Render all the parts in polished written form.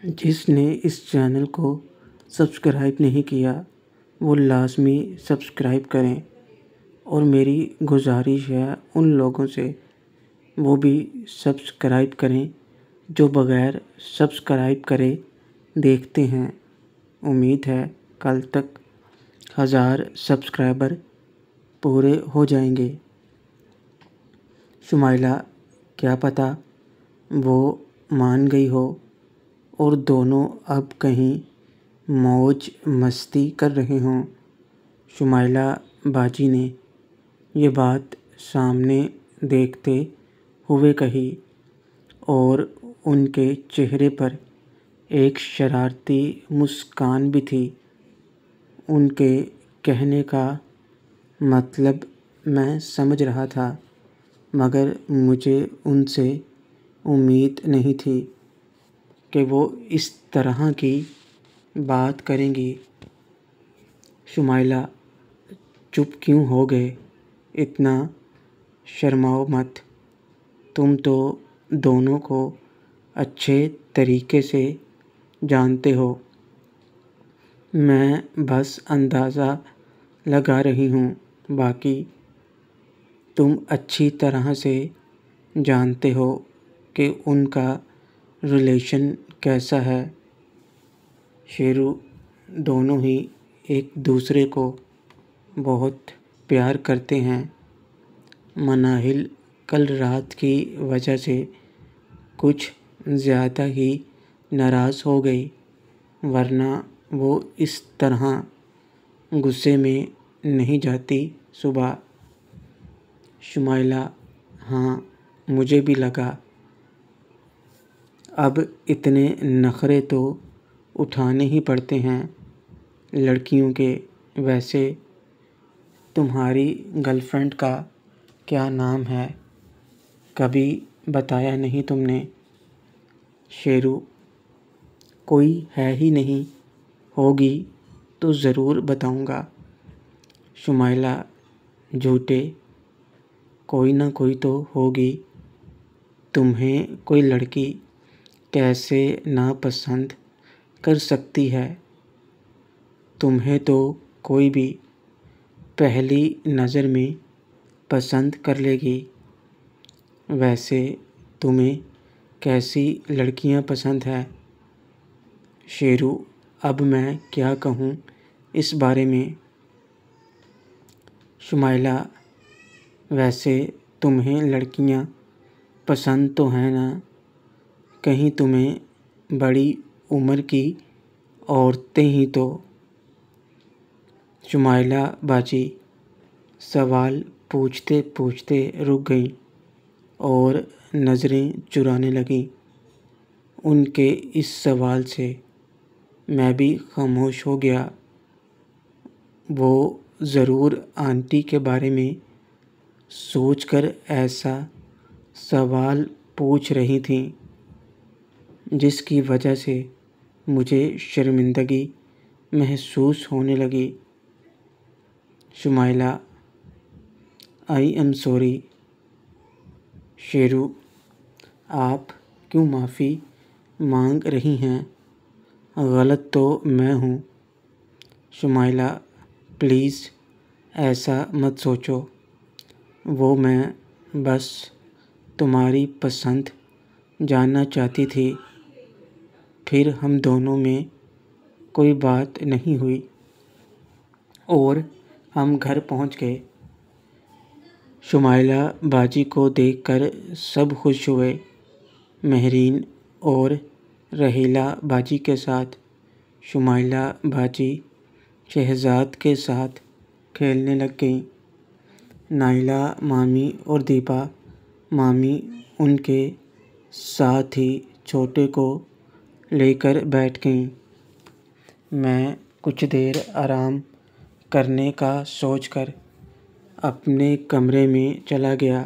جس نے اس چینل کو سبسکرائب نہیں کیا وہ لازمی سبسکرائب کریں، اور میری گزارش ہے ان لوگوں سے وہ بھی سبسکرائب کریں جو بغیر سبسکرائب کرے دیکھتے ہیں۔ امید ہے کل تک 1000 سبسکرائبر پورے ہو جائیں گے۔ شمائلہ، کیا پتہ وہ مان گئی ہو اور دونوں اب کہیں موج مستی کر رہے ہوں۔ شمائلہ باجی نے یہ بات سامنے دیکھتے ہوئے کہی، اور ان کے چہرے پر ایک شرارتی مسکان بھی تھی۔ ان کے کہنے کا مطلب میں سمجھ رہا تھا، مگر مجھے ان سے امید نہیں تھی کہ وہ اس طرح کی بات کریں گی۔ شمائلہ، چپ کیوں ہو گئے؟ اتنا شرماؤ مت، تم تو دونوں کو اچھے طریقے سے جانتے ہو۔ میں بس اندازہ لگا رہی ہوں، باقی تم اچھی طرح سے جانتے ہو کہ ان کا ریلیشن کیسا ہے۔ شیرو، دونوں ہی ایک دوسرے کو بہت پیار کرتے ہیں۔ مناہل کل رات کی وجہ سے کچھ زیادہ ہی ناراض ہو گئی، ورنہ وہ اس طرح غصے میں نہیں جاتی۔ صبح۔ شمائلہ، ہاں مجھے بھی لگا۔ اب اتنے نخرے تو اٹھانے ہی پڑتے ہیں لڑکیوں کے۔ ویسے تمہاری گرل فرینڈ کا کیا نام ہے؟ کبھی بتایا نہیں تم نے۔ شیرو، کوئی ہے ہی نہیں، ہوگی تو ضرور بتاؤں گا۔ شمائلہ، جھوٹے، کوئی نہ کوئی تو ہوگی۔ تمہیں کوئی لڑکی کیسے ناپسند کر سکتی ہے؟ تمہیں تو کوئی بھی پہلی نظر میں پسند کر لے گی۔ ویسے تمہیں کیسی لڑکیاں پسند ہیں؟ شیرو، اب میں کیا کہوں اس بارے میں؟ شمائلہ، ویسے تمہیں لڑکیاں پسند تو ہیں نا؟ کہیں تمہیں بڑی عمر کی عورتیں ہی تو۔ شمائلہ باجی سوال پوچھتے پوچھتے رک گئیں اور نظریں چرانے لگیں۔ ان کے اس سوال سے میں بھی خاموش ہو گیا۔ وہ ضرور آنٹی کے بارے میں سوچ کر ایسا سوال پوچھ رہی تھیں جس کی وجہ سے مجھے شرمندگی محسوس ہونے لگی۔ Shumaila, I am sorry. شیرو، آپ کیوں معافی مانگ رہی ہیں؟ غلط تو میں ہوں۔ شمائلہ، پلیز ایسا مت سوچو، وہ میں بس تمہاری پسند جاننا چاہتی تھی، پھر ہم دونوں میں کوئی بات نہیں ہوئی اور ہم گھر پہنچ گئے۔ شمائلہ باجی کو دیکھ کر سب خوش ہوئے۔ مہرین اور رحیلہ باجی کے ساتھ شمائلہ باجی شہزاد کے ساتھ کھیلنے لگ گئیں۔ نائلہ مامی اور دیپا مامی ان کے ساتھ ہی چھوٹے کو لے کر بیٹھ گئیں۔ میں کچھ دیر آرام کرنے کا سوچ کر اپنے کمرے میں چلا گیا۔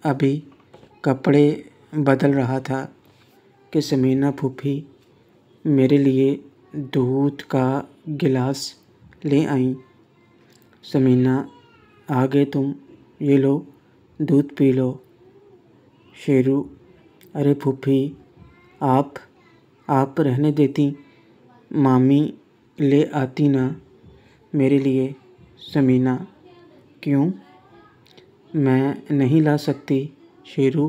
ابھی کپڑے بدل رہا تھا کہ ثمینہ پھوپھی میرے لیے دودھ کا گلاس لے آئیں۔ ثمینہ، آ گئے تم، یہ لو دودھ پی لو۔ شیرو، ارے پھوپھی، آپ آپ رہنے دیتی، مامی لے آتی نا میرے لیے۔ ثمینہ: کیوں؟ میں نہیں لا سکتی شیرو،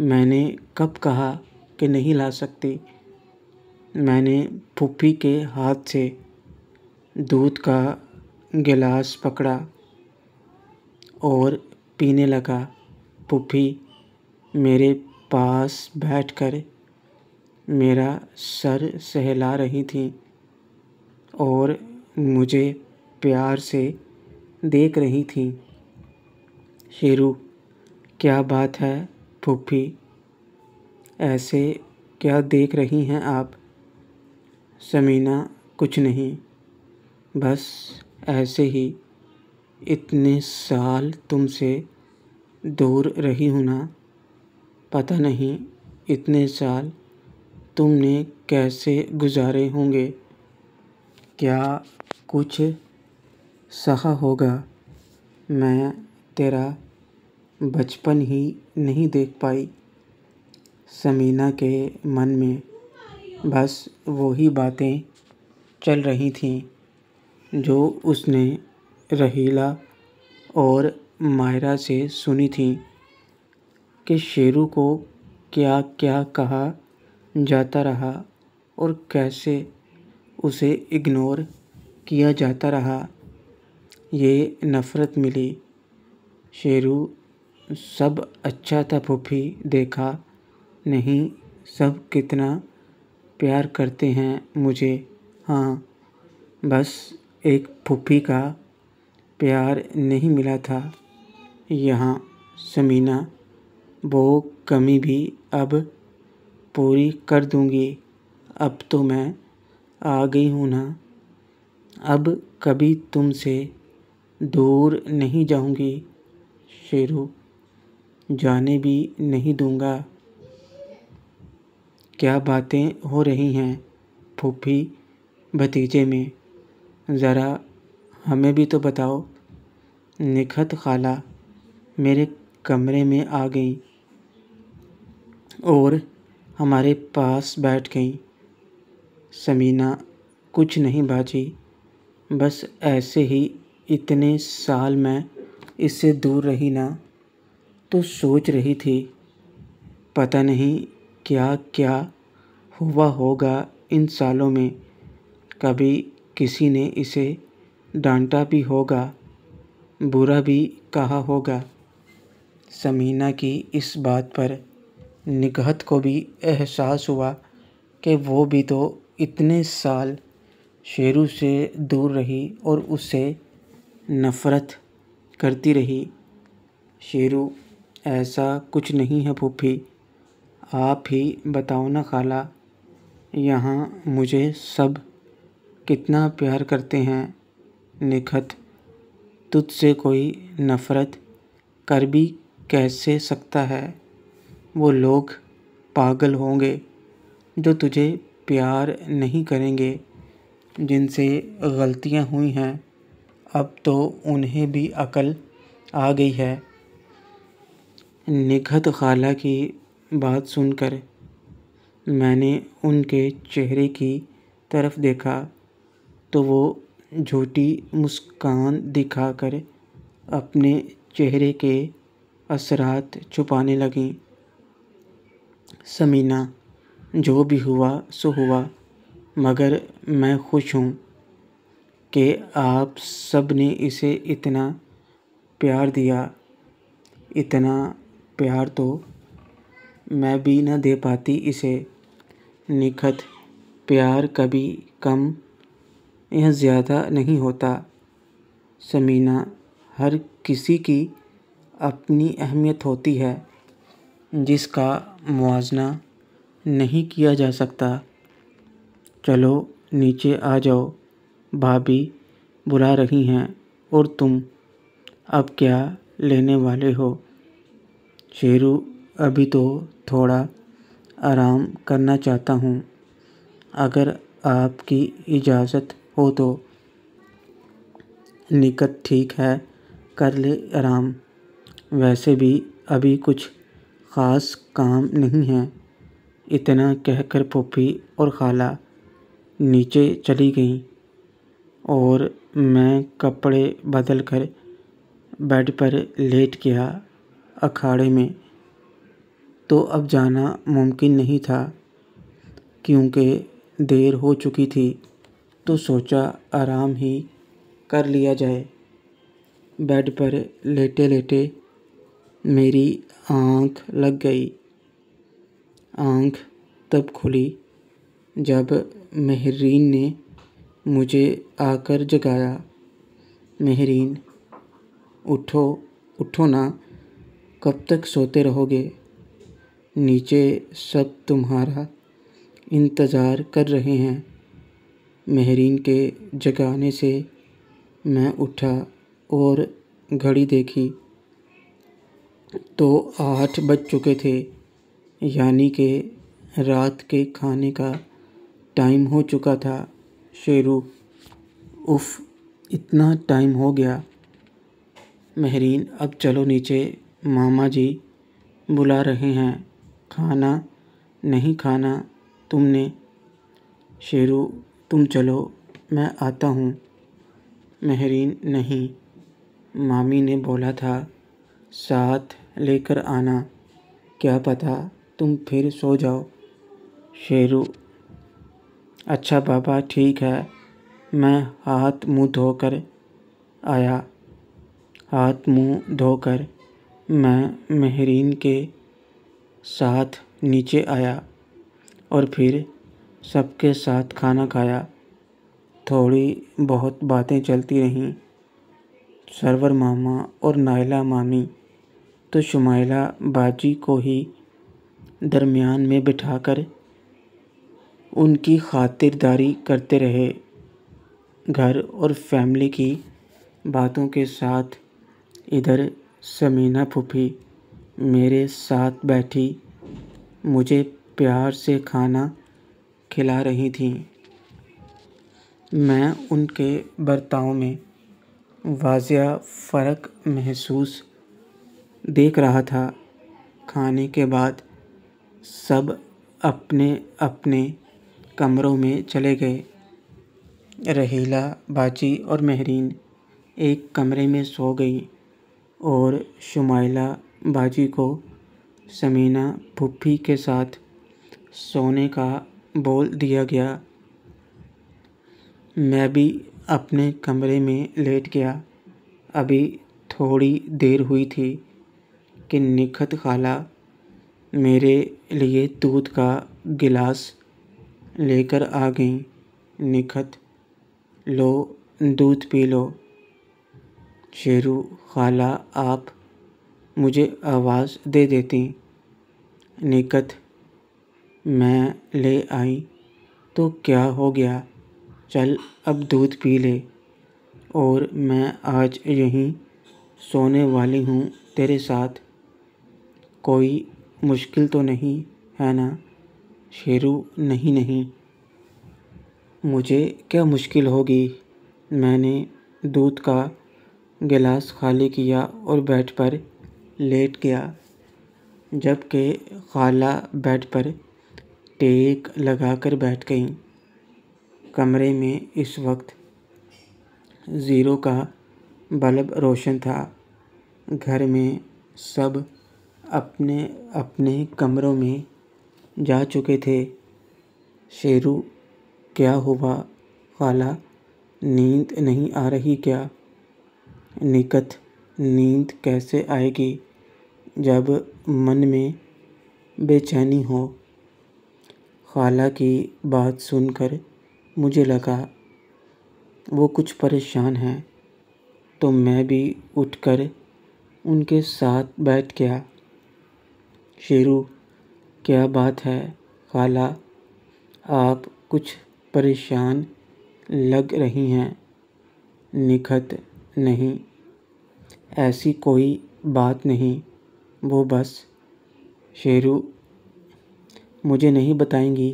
میں نے کب کہا کہ نہیں لا سکتی؟ میں نے پھوپھی کے ہاتھ سے دودھ کا گلاس پکڑا اور پینے لگا۔ پھوپھی میرے پاس بیٹھ کر میرا سر سہلا رہی تھیں اور مجھے پیار سے دیکھ رہی تھیں۔ شیرو: کیا بات ہے پھوپھی، ایسے کیا دیکھ رہی ہیں آپ؟ ثمینہ: کچھ نہیں، بس ایسے ہی۔ اتنے سال تم سے دور رہی ہوں نا، پتہ نہیں اتنے سال تم نے کیسے گزارے ہوں گے۔ کیا کچھ سہا ہوگا؟ میں تیرا بچپن ہی نہیں دیکھ پائی۔ ثمینہ کے من میں بس وہی باتیں چل رہی تھیں جو اس نے رحیلہ اور مائرہ سے سنی تھیں کہ شیرو کو کیا کیا کہا جاتا رہا اور کیسے اسے اگنور کیا جاتا رہا۔ یہ نفرت ملی۔ شیرو: سب اچھا تھا پھوپھی، دیکھا نہیں سب کتنا پیار کرتے ہیں مجھے؟ ہاں، بس ایک پھوپھی کا پیار نہیں ملا تھا یہاں۔ ثمینہ: وہ کمی بھی اب پوری کر دوں گی، اب تو میں آ گئی ہوں نا، اب کبھی تم سے دور نہیں جاؤں گی شیرو، جانے بھی نہیں دوں گا۔ کیا باتیں ہو رہی ہیں پھوپھی بھتیجے میں، ذرا ہمیں بھی تو بتاؤ۔ نکہت خالہ میرے کمرے میں آ گئیں اور ہمارے پاس بیٹھ گئیں۔ ثمینہ: کچھ نہیں باجی، بس ایسے ہی اتنے سال میں اس سے دور رہی نا، تو سوچ رہی تھی پتہ نہیں کیا کیا ہوا ہوگا ان سالوں میں، کبھی کسی نے اسے ڈانٹا بھی ہوگا، برا بھی کہا ہوگا۔ ثمینہ کی اس بات پر نکہت کو بھی احساس ہوا کہ وہ بھی تو اتنے سال شیرو سے دور رہی اور اس سے نفرت کرتی رہی۔ شیرو: ایسا کچھ نہیں ہے پھوپھی، آپ ہی بتاؤ نا خالہ، یہاں مجھے سب کتنا پیار کرتے ہیں۔ نکہت: تجھ سے کوئی نفرت کر بھی کیسے سکتا ہے؟ وہ لوگ پاگل ہوں گے جو تجھے پیار نہیں کریں گے۔ جن سے غلطیاں ہوئی ہیں اب تو انہیں بھی عقل آ گئی ہے۔ نکہت خالہ کی بات سن کر میں نے ان کے چہرے کی طرف دیکھا تو وہ جھوٹی مسکان دکھا کر اپنے چہرے کے اثرات چھپانے لگیں۔ ثمینہ: جو بھی ہوا سو ہوا، مگر میں خوش ہوں کہ آپ سب نے اسے اتنا پیار دیا۔ اتنا پیار تو میں بھی نہ دے پاتی اسے۔ نکہت: پیار کبھی کم یا زیادہ نہیں ہوتا ثمینہ، ہر کسی کی اپنی اہمیت ہوتی ہے جس کا موازنہ نہیں کیا جا سکتا۔ چلو نیچے آ جاؤ، بھابھی بلا رہی ہیں، اور تم اب کیا لینے والے ہو؟ شیرو: ابھی تو تھوڑا آرام کرنا چاہتا ہوں، اگر آپ کی اجازت ہو تو۔ نکہت: ٹھیک ہے، کر لے آرام، ویسے بھی ابھی کچھ خاص کام نہیں ہے۔ اتنا کہہ کر پھوپھی اور خالہ نیچے چلی گئیں اور میں کپڑے بدل کر بیڈ پر لیٹ گیا اکھاڑے میں۔ تو اب جانا ممکن نہیں تھا کیونکہ دیر ہو چکی تھی، تو سوچا آرام ہی کر لیا جائے۔ بیڈ پر لیٹے لیٹے میری آنکھ لگ گئی۔ آنکھ تب کھلی جب مہرین نے مجھے آ کر جگایا۔ مہرین، اٹھو اٹھو نا، کب تک سوتے رہو گے؟ نیچے سب تمہارا انتظار کر رہے ہیں۔ مہرین کے جگانے سے میں اٹھا اور گھڑی دیکھی تو 8 بج چکے تھے، یعنی کہ رات کے کھانے کا ٹائم ہو چکا تھا۔ شیرو، اف، اتنا ٹائم ہو گیا۔ مہرین، اب چلو نیچے، ماما جی بلا رہے ہیں۔ کھانا نہیں کھانا تم نے؟ شیرو، تم چلو، میں آتا ہوں۔ مہرین، نہیں، مامی نے بولا تھا ساتھ لے کر آنا، کیا پتہ تم پھر سو جاؤ۔ شیرو، اچھا بابا ٹھیک ہے، میں ہاتھ منہ دھو کر آیا۔ ہاتھ منہ دھو کر میں مہرین کے ساتھ نیچے آیا اور پھر سب کے ساتھ کھانا کھایا۔ تھوڑی بہت باتیں چلتی رہیں۔ سرور ماما اور نائلہ مامی تو شمائلہ باجی کو ہی درمیان میں بٹھا کر ان کی خاطرداری کرتے رہے۔ گھر اور فیملی کی باتوں کے ساتھ ادھر ثمینہ پھوپھی میرے ساتھ بیٹھی مجھے پیار سے کھانا کھلا رہی تھیں۔ میں ان کے برتاؤ میں واضح فرق محسوس دیکھ رہا تھا۔ کھانے کے بعد سب اپنے اپنے کمروں میں چلے گئے۔ رحیلہ باجی اور مہرین ایک کمرے میں سو گئیں اور شمائلہ باجی کو ثمینہ پھوپھی کے ساتھ سونے کا بول دیا گیا۔ میں بھی اپنے کمرے میں لیٹ گیا۔ ابھی تھوڑی دیر ہوئی تھی کہ نکھت خالہ میرے لیے دودھ کا گلاس لے کر آ گئیں۔ نکھت، لو دودھ پی لو۔ شیرو، خالہ آپ مجھے آواز دے دیتیں۔ نکھت، میں لے آئی تو کیا ہو گیا، چل اب دودھ پی لے، اور میں آج یہیں سونے والی ہوں تیرے ساتھ، کوئی مشکل تو نہیں ہے نا؟ شیرو، نہیں نہیں، مجھے کیا مشکل ہوگی۔ میں نے دودھ کا گلاس خالی کیا اور بیڈ پر لیٹ گیا، جبکہ خالہ بیڈ پر ٹیک لگا کر بیٹھ گئیں۔ کمرے میں اس وقت 0 کا بلب روشن تھا۔ گھر میں سب اپنے اپنے کمروں میں جا چکے تھے۔ شیرو، کیا ہوا خالہ، نیند نہیں آ رہی کیا؟ نکھت، نیند کیسے آئے گی جب من میں بے چینی ہو؟ خالہ کی بات سن کر مجھے لگا وہ کچھ پریشان ہیں، تو میں بھی اٹھ کر ان کے ساتھ بیٹھ گیا۔ شیرو، کیا بات ہے خالہ، آپ کچھ پریشان لگ رہی ہیں۔ نکھت، نہیں، ایسی کوئی بات نہیں، وہ بس۔ شیرو، مجھے نہیں بتائیں گی؟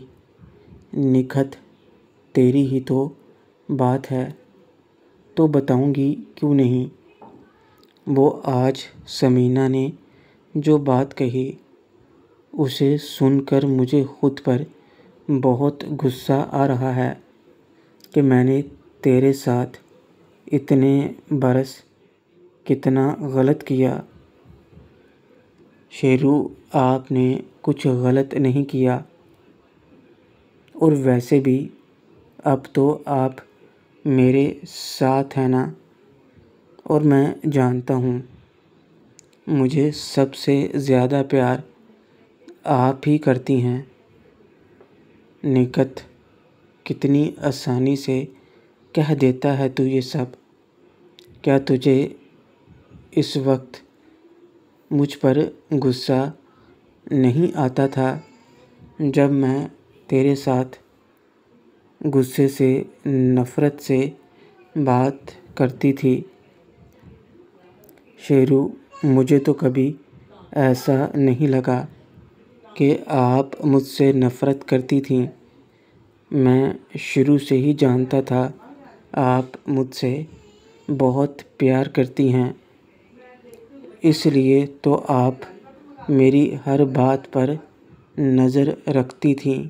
نکھت، تیری ہی تو بات ہے تو بتاؤں گی کیوں نہیں۔ وہ آج ثمینہ نے جو بات کہی اسے سن کر مجھے خود پر بہت غصہ آ رہا ہے کہ میں نے تیرے ساتھ اتنے برس کتنا غلط کیا۔ شیرو، آپ نے کچھ غلط نہیں کیا، اور ویسے بھی اب تو آپ میرے ساتھ ہیں نا، اور میں جانتا ہوں مجھے سب سے زیادہ پیار آپ ہی کرتی ہیں۔ نکھت، کتنی آسانی سے کہہ دیتا ہے تو یہ سب۔ کیا تجھے اس وقت مجھ پر غصہ نہیں آتا تھا جب میں تیرے ساتھ غصے سے، نفرت سے بات کرتی تھی؟ شیرو، مجھے تو کبھی ایسا نہیں لگا کہ آپ مجھ سے نفرت کرتی تھیں۔ میں شروع سے ہی جانتا تھا آپ مجھ سے بہت پیار کرتی ہیں، اس لیے تو آپ میری ہر بات پر نظر رکھتی تھیں،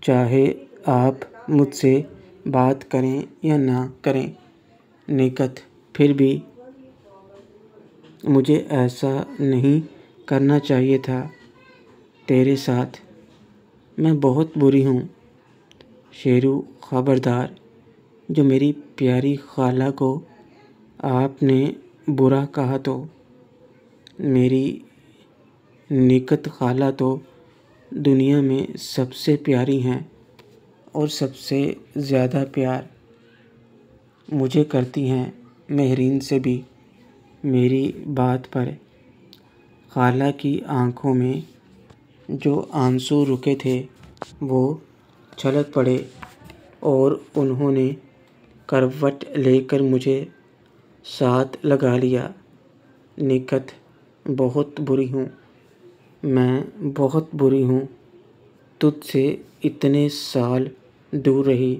چاہے آپ مجھ سے بات کریں یا نہ کریں۔ نکھت، پھر بھی مجھے ایسا نہیں کرنا چاہیے تھا تیرے ساتھ۔ میں بہت بری ہوں۔ شیرو، خبردار، جو میری پیاری خالہ کو آپ نے برا کہا تو میری نکھت خالہ تو دنیا میں سب سے پیاری ہیں، اور سب سے زیادہ پیار مجھے کرتی ہیں، مہرین سے بھی۔ میری بات پر خالہ کی آنکھوں میں جو آنسو رکے تھے وہ چھلک پڑے، اور انہوں نے کروٹ لے کر مجھے ساتھ لگا لیا۔ نکھت، بہت بری ہوں، میں بہت بری ہوں، تجھ سے اتنے سال دور رہی،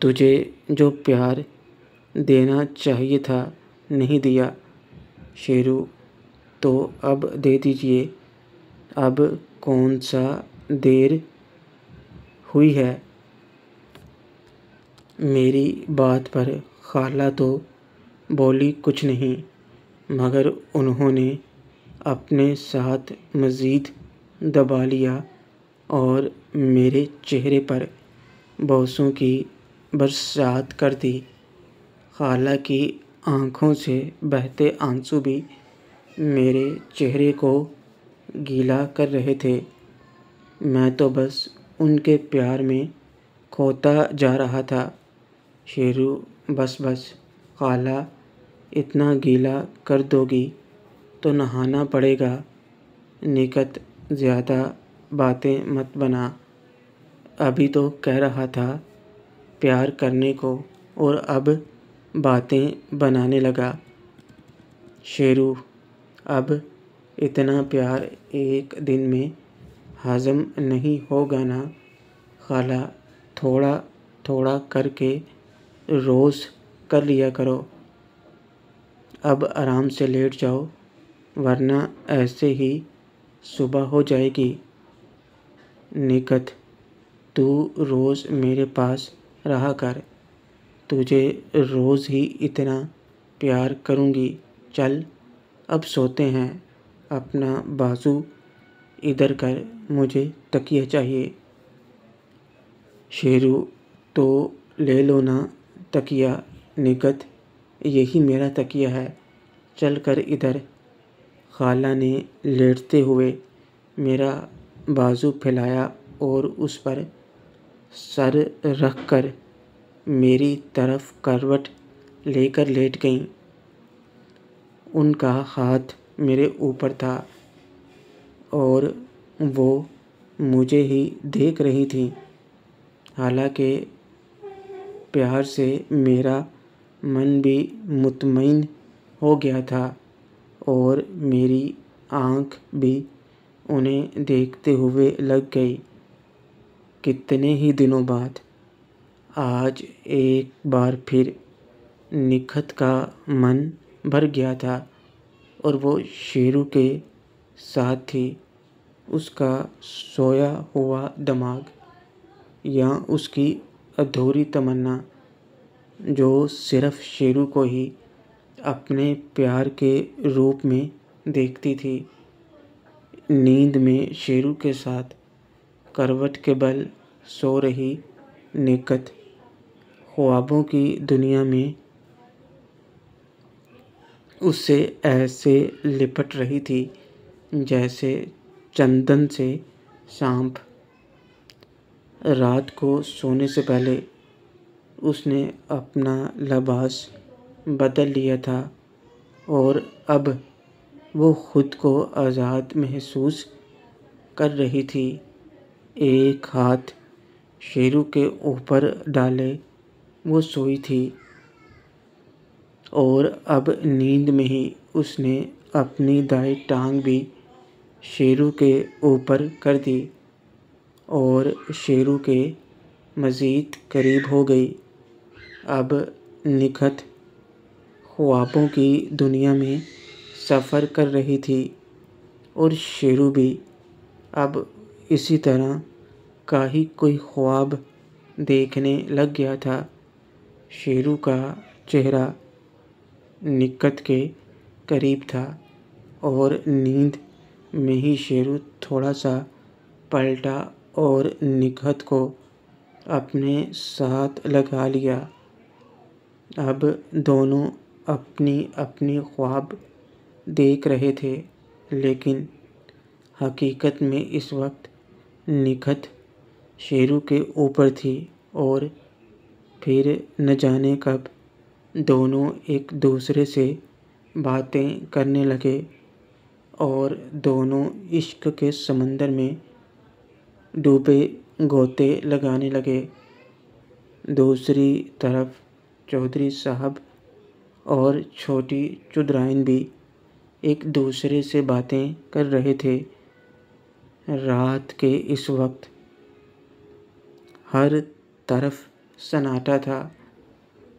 تجھے جو پیار دینا چاہیے تھا نہیں دیا۔ شیرو، تو اب دے دیجئے، اب کون سا دیر ہوئی ہے۔ میری بات پر خالہ تو بولی کچھ نہیں، مگر انہوں نے اپنے ساتھ مزید دبا لیا اور میرے چہرے پر بوسوں کی برسات کر دی۔ خالہ کی آنکھوں سے بہتے آنسو بھی میرے چہرے کو گیلا کر رہے تھے۔ میں تو بس ان کے پیار میں کھوتا جا رہا تھا۔ شیرو، بس بس، خالہ اتنا گیلا کر دو گی تو نہانا پڑے گا۔ نکھت، زیادہ باتیں مت بنا، ابھی تو کہہ رہا تھا پیار کرنے کو، اور اب باتیں بنانے لگا۔ شیرو، اب اتنا پیار ایک دن میں ہضم نہیں ہوگا نا خالہ، تھوڑا تھوڑا کر کے روز کر لیا کرو۔ اب آرام سے لیٹ جاؤ، ورنہ ایسے ہی صبح ہو جائے گی۔ نکھت، تو روز میرے پاس رہا کر، تجھے روز ہی اتنا پیار کروں گی۔ چل اب سوتے ہیں، اپنا بازو ادھر کر، مجھے تکیہ چاہیے۔ شیرو، تو لے لو نا تکیہ۔ نکھت، یہی میرا تکیہ ہے، چل کر ادھر۔ خالہ نے لیٹتے ہوئے میرا بازو پھیلایا اور اس پر سر رکھ کر میری طرف کروٹ لے کر لیٹ گئیں۔ ان کا ہاتھ میرے اوپر تھا اور وہ مجھے ہی دیکھ رہی تھیں، حالانکہ پیار سے میرا من بھی مطمئن ہو گیا تھا، اور میری آنکھ بھی انہیں دیکھتے ہوئے لگ گئی۔ کتنے ہی دنوں بعد آج ایک بار پھر نکھت کا من بھر گیا تھا، اور وہ شیرو کے ساتھ تھی۔ اس کا سویا ہوا دماغ یا اس کی ادھوری تمنا جو صرف شیرو کو ہی اپنے پیار کے روپ میں دیکھتی تھی۔ نیند میں شیرو کے ساتھ کروٹ کے بل سو رہی نکھت خوابوں کی دنیا میں اس سے ایسے لپٹ رہی تھی جیسے چندن سے سانپ۔ رات کو سونے سے پہلے اس نے اپنا لباس بدل لیا تھا اور اب وہ خود کو آزاد محسوس کر رہی تھی۔ ایک ہاتھ شیرو کے اوپر ڈالے وہ سوئی تھی اور اب نیند میں ہی اس نے اپنی دائیں ٹانگ بھی شیرو کے اوپر کر دی اور شیرو کے مزید قریب ہو گئی۔ اب نکھت خوابوں کی دنیا میں سفر کر رہی تھی اور شیرو بھی اب اسی طرح کا ہی کوئی خواب دیکھنے لگ گیا تھا۔ شیرو کا چہرہ نکھت کے قریب تھا اور نیند میں ہی شیرو تھوڑا سا پلٹا اور نکھت کو اپنے ساتھ لگا لیا۔ اب دونوں اپنی اپنی خواب دیکھ رہے تھے، لیکن حقیقت میں اس وقت نکھت شیرو کے اوپر تھی اور پھر نہ جانے کب دونوں ایک دوسرے سے باتیں کرنے لگے اور دونوں عشق کے سمندر میں ڈوبے غوطے لگانے لگے۔ دوسری طرف چودھری صاحب اور چھوٹی چودھرائن بھی ایک دوسرے سے باتیں کر رہے تھے۔ رات کے اس وقت ہر طرف سناٹا تھا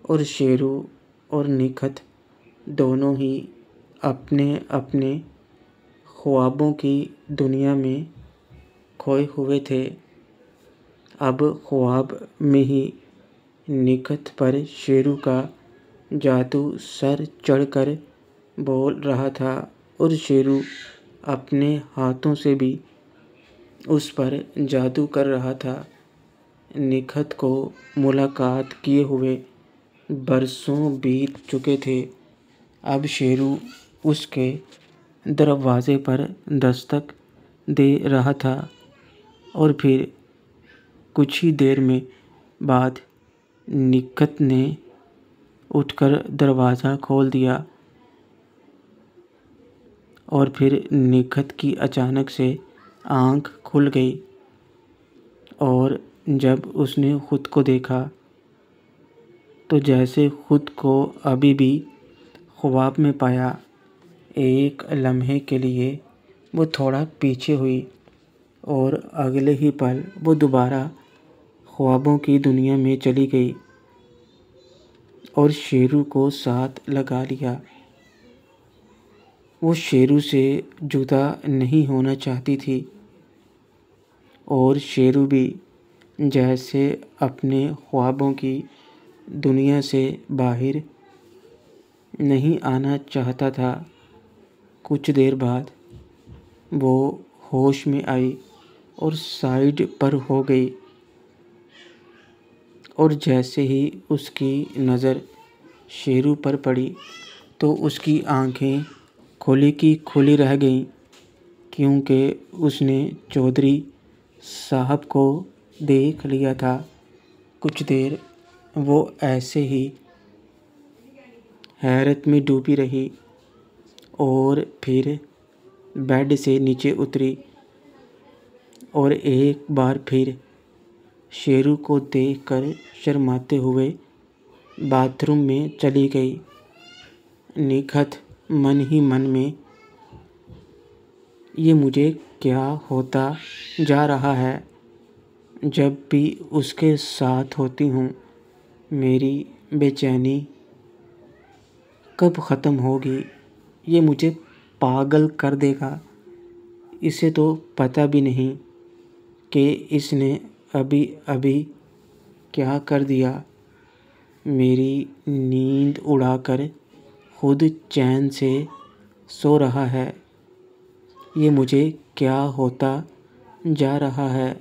اور شیرو اور نکھت دونوں ہی اپنے اپنے خوابوں کی دنیا میں کھوئے ہوئے تھے۔ اب خواب میں ہی نکھت پر شیرو کا جادو سر چڑھ کر بول رہا تھا اور شیرو اپنے ہاتھوں سے بھی اس پر جادو کر رہا تھا۔ نکھت کو ملاقات کیے ہوئے برسوں بیت چکے تھے۔ اب شیرو اس کے دروازے پر دستک دے رہا تھا اور پھر کچھ ہی دیر میں بعد نکھت نے اٹھ کر دروازہ کھول دیا اور پھر نکھت کی اچانک سے آنکھ کھل گئی اور جب اس نے خود کو دیکھا تو جیسے خود کو ابھی بھی خواب میں پایا۔ ایک لمحے کے لیے وہ تھوڑا پیچھے ہوئی اور اگلے ہی پل وہ دوبارہ خوابوں کی دنیا میں چلی گئی اور شیرو کو ساتھ لگا لیا۔ وہ شیرو سے جدا نہیں ہونا چاہتی تھی اور شیرو بھی جیسے اپنے خوابوں کی دنیا سے باہر نہیں آنا چاہتا تھا۔ کچھ دیر بعد وہ ہوش میں آئی اور سائیڈ پر ہو گئی اور جیسے ہی اس کی نظر شیرو پر پڑی تو اس کی آنکھیں کھلی کی کھلی رہ گئیں، کیونکہ اس نے چودھری صاحب کو دیکھ لیا تھا۔ کچھ دیر وہ ایسے ہی حیرت میں ڈوبی رہی اور پھر بیڈ سے نیچے اتری اور ایک بار پھر شیرو کو دیکھ کر شرماتے ہوئے باتھ روم میں چلی گئی۔ نکھت من ہی من میں یہ مجھے کیا ہوتا جا رہا ہے؟ جب بھی اس کے ساتھ ہوتی ہوں میری بے چینی کب ختم ہوگی؟ یہ مجھے پاگل کر دے گا۔ اسے تو پتہ بھی نہیں کہ اس نے ابھی ابھی کیا کر دیا۔ میری نیند اڑا کر خود چین سے سو رہا ہے۔ یہ مجھے کیا ہوتا جا رہا ہے۔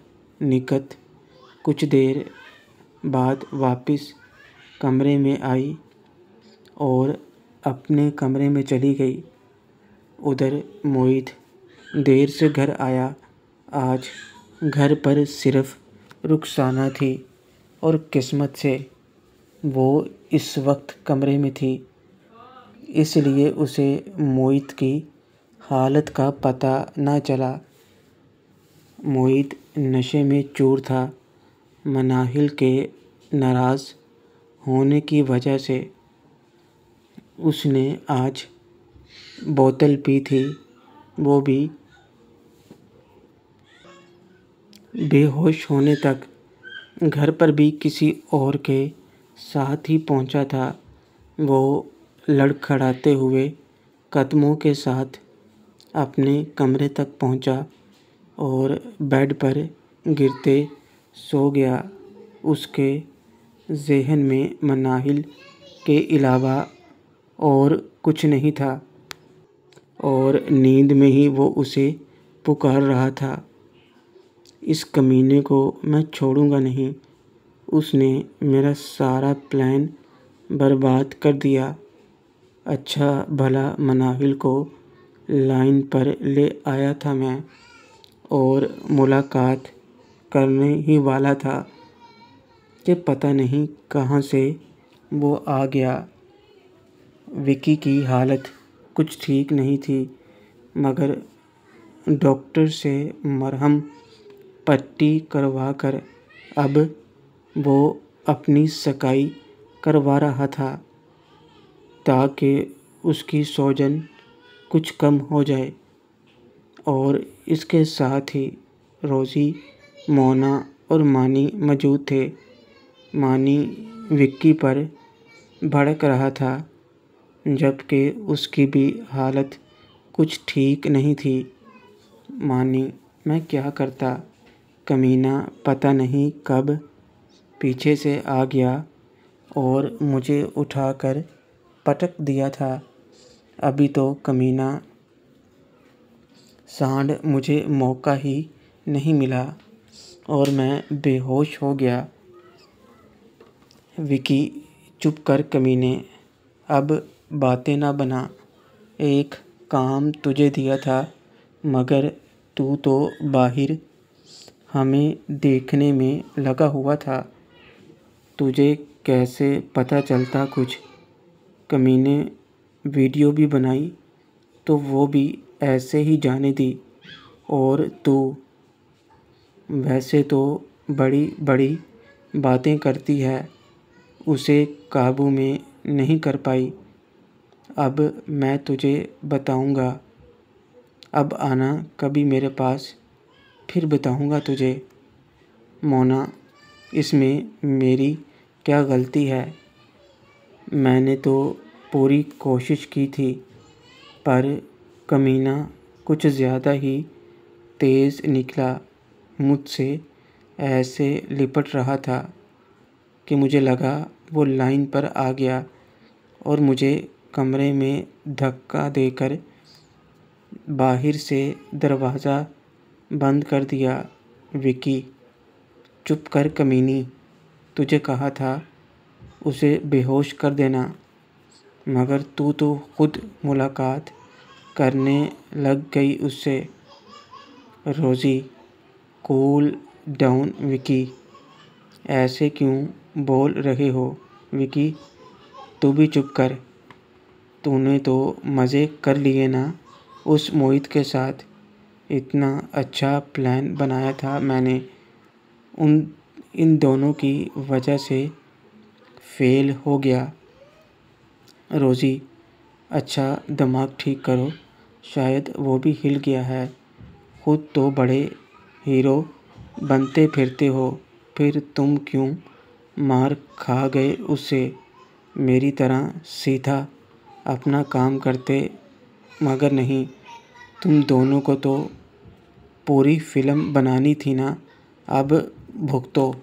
نکت کچھ دیر بعد واپس کمرے میں آئی اور اپنے کمرے میں چلی گئی۔ ادھر موہت دیر سے گھر آیا۔ آج گھر پر صرف رخسانہ تھی اور قسمت سے وہ اس وقت کمرے میں تھی، اس لیے اسے موہت کی حالت کا پتہ نہ چلا۔ موہت نشے میں چور تھا۔ مناہل کے ناراض ہونے کی وجہ سے اس نے آج بوتل پی تھی، وہ بھی بے ہوش ہونے تک۔ گھر پر بھی کسی اور کے ساتھ ہی پہنچا تھا۔ وہ لڑکھڑاتے ہوئے قدموں کے ساتھ اپنے کمرے تک پہنچا اور بیڈ پر گرتے سو گیا۔ اس کے ذہن میں مناہل کے علاوہ اور کچھ نہیں تھا اور نیند میں ہی وہ اسے پکار رہا تھا۔ اس کمینے کو میں چھوڑوں گا نہیں۔ اس نے میرا سارا پلان برباد کر دیا۔ اچھا بھلا مناہل کو لائن پر لے آیا تھا میں اور ملاقات کرنے ہی والا تھا کہ پتہ نہیں کہاں سے وہ آ گیا۔ وکی کی حالت کچھ ٹھیک نہیں تھی، مگر ڈاکٹر سے مرہم پٹی کروا کر اب وہ اپنی صفائی کروا رہا تھا تاکہ اس کی سوجن کچھ کم ہو جائے، اور اس کے ساتھ ہی روزی، مونا اور مانی موجود تھے۔ مانی وکی پر بھڑک رہا تھا، جبکہ اس کی بھی حالت کچھ ٹھیک نہیں تھی۔ مانی، میں کیا کرتا؟ کمینہ پتہ نہیں کب پیچھے سے آ گیا اور مجھے اٹھا کر پٹک دیا تھا۔ ابھی تو کمینہ سانڈ مجھے موقع ہی نہیں ملا اور میں بے ہوش ہو گیا۔ وکی، چپ کر کمینے، اب باتیں نہ بنا۔ ایک کام تجھے دیا تھا مگر تو باہر ہمیں دیکھنے میں لگا ہوا تھا۔ تجھے کیسے پتہ چلتا کچھ؟ کمینے، ویڈیو بھی بنائی تو وہ بھی ایسے ہی جانے دی، اور تو ویسے تو بڑی بڑی باتیں کرتی ہے، اسے قابو میں نہیں کر پائی۔ اب میں تجھے بتاؤں گا، اب آنا کبھی میرے پاس، پھر بتاؤں گا تجھے۔ مونا، اس میں میری کیا غلطی ہے؟ میں نے تو پوری کوشش کی تھی، پر کمینہ کچھ زیادہ ہی تیز نکلا۔ مجھ سے ایسے لپٹ رہا تھا کہ مجھے لگا وہ لائن پر آ گیا اور مجھے کمرے میں دھکا دے کر باہر سے دروازہ بند کر دیا۔ وکی، چپ کر کمینی، تجھے کہا تھا اسے بے ہوش کر دینا، مگر تو خود ملاقات کرنے لگ گئی اس سے۔ روزی، کول ڈاؤن وکی، ایسے کیوں بول رہے ہو؟ وکی، تو بھی چپ کر۔ تو نے تو مزے کر لیے نا اس موہت کے ساتھ؟ اتنا اچھا پلان بنایا تھا میں نے، ان دونوں کی وجہ سے فیل ہو گیا۔ روزی، اچھا دماغ ٹھیک کرو، شاید وہ بھی ہل گیا ہے۔ خود تو بڑے ہیرو بنتے پھرتے ہو، پھر تم کیوں مار کھا گئے اس سے؟ میری طرح سیدھا اپنا کام کرتے، مگر نہیں، تم دونوں کو تو پوری فلم بنانی تھی نا، اب بھگتو۔